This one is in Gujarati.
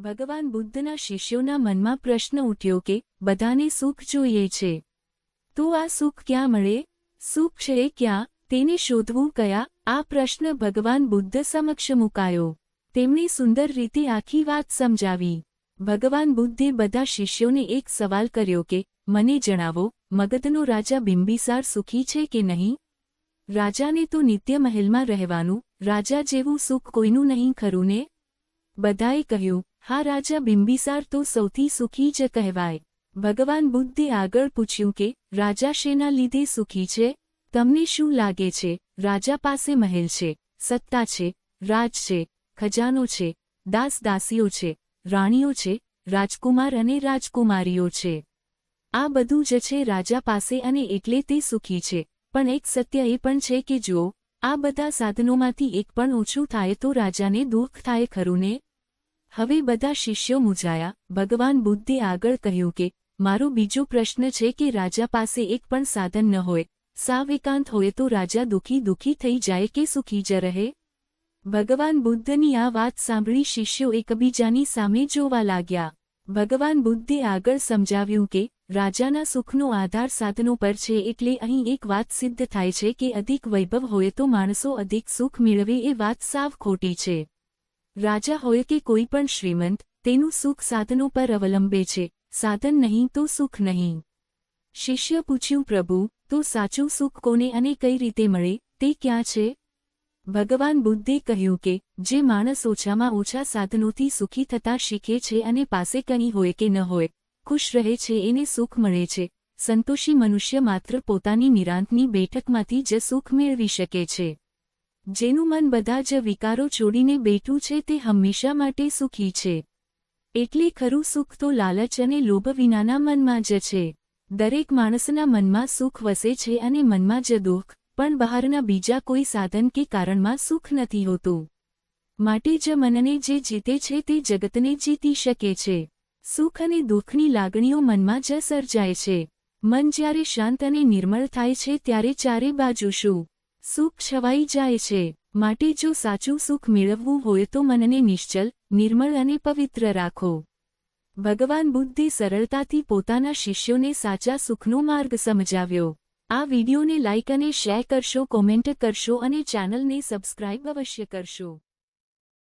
ભગવાન બુદ્ધના શિષ્યોના મનમાં પ્રશ્ન ઉઠ્યો કે બધાને સુખ જોઈએ છે, તો આ સુખ ક્યાં મળે? સુખ છે ક્યાં? તેને શોધવું કયા? આ પ્રશ્ન ભગવાન બુદ્ધ સમક્ષ મુકાયો. તેમણે સુંદર રીતે આખી વાત સમજાવી. ભગવાન બુદ્ધે બધા શિષ્યોને એક સવાલ કર્યો કે મને જણાવો, મગધનો રાજા બિંબિસાર સુખી છે કે નહીં? રાજાને તો નિત્ય મહેલમાં રહેવાનું, રાજા જેવું સુખ કોઈનું નહીં ખરું ને? બધાએ કહ્યું, હા, રાજા બિંબિસાર તો સૌથી સુખી જ કહેવાય. ભગવાન બુદ્ધે આગળ પૂછ્યું કે રાજા શેના લીધે સુખી છે? તમને શું લાગે છે? રાજા પાસે મહેલ છે, સત્તા છે, રાજ છે, ખજાનો છે, દાસ-દાસીઓ છે, રાણીઓ છે, રાજકુમાર અને રાજકુમારીઓ છે. આ બધું જ છે રાજા પાસે અને એટલે તે સુખી છે. પણ એક સત્ય એ પણ છે કે જો આ બધા સાધનોમાંથી એક પણ ઓછું થાય તો રાજાને દુઃખ થાય ખરું ને? હવે બધા શિષ્યો મૂંઝાયા. ભગવાન બુદ્ધે આગળ કહ્યું કે મારો બીજો પ્રશ્ન છે કે રાજા પાસે એક પણ સાધન ન હોય, સાવ એકાંત હોય તો રાજા દુઃખી થઈ જાય કે સુખી જ રહે? ભગવાન બુદ્ધની આ વાત સાંભળી શિષ્યો એકબીજાની સામે જોવા લાગ્યા. ભગવાન બુદ્ધે આગળ સમજાવ્યું કે રાજાના સુખનો આધાર સાધનો પર છે, એટલે અહીં એક વાત સિદ્ધ થાય છે કે અધિક વૈભવ હોય તો માણસો અધિક સુખ મેળવે એ વાત સાવ ખોટી છે. રાજા હોય કે કોઈ પણ શ્રીમંત, તેનું સુખ સાધનો પર અવલંબે છે, સાધન નહીં તો સુખ નહીં. શિષ્ય પૂછ્યું, પ્રભુ, તો સાચું સુખ કોને અને કઈ રીતે મળે, તે ક્યાં છે? ભગવાન બુદ્ધે કહ્યું કે જે માણસ ઓછામાં ઓછા સાધનોથી સુખી થતા શીખે છે અને પાસે કંઈ હોય કે ન હોય, ખુશ રહે છે એને સુખ મળે છે. સંતોષી મનુષ્ય માત્ર પોતાની નિરાંતની બેઠકમાંથી જ સુખ મેળવી શકે છે. જેનું મન બધા જ વિકારો છોડીને બેઠું છે તે હંમેશા માટે સુખી છે. એટલે ખરું સુખ તો લાલચ અને લોભ વિનાના મનમાં જ છે. દરેક માણસના મનમાં સુખ વસે છે અને મનમાં જ દુઃખ, પણ બહારના બીજા કોઈ સાધન કે કારણમાં સુખ નથી હોતું. માટે જ મનને જે જીતે છે તે જગતને જીતી શકે છે. સુખ અને દુઃખની લાગણીઓ મનમાં જ સર્જાય છે. મન જ્યારે શાંત અને નિર્મળ થાય છે ત્યારે ચારે બાજુ શું સુખ છવાઈ જાય છે. માટે જો સાચું સુખ મેળવવું હોય તો મનને નિશ્ચલ, નિર્મળ અને પવિત્ર રાખો. ભગવાન બુદ્ધે સરળતાથી પોતાના શિષ્યોને સાચા સુખનો માર્ગ સમજાવ્યો. આ વિડિયોને લાઇક અને શેર કરશો, કોમેન્ટ કરશો અને ચેનલને સબસ્ક્રાઇબ અવશ્ય કરશો.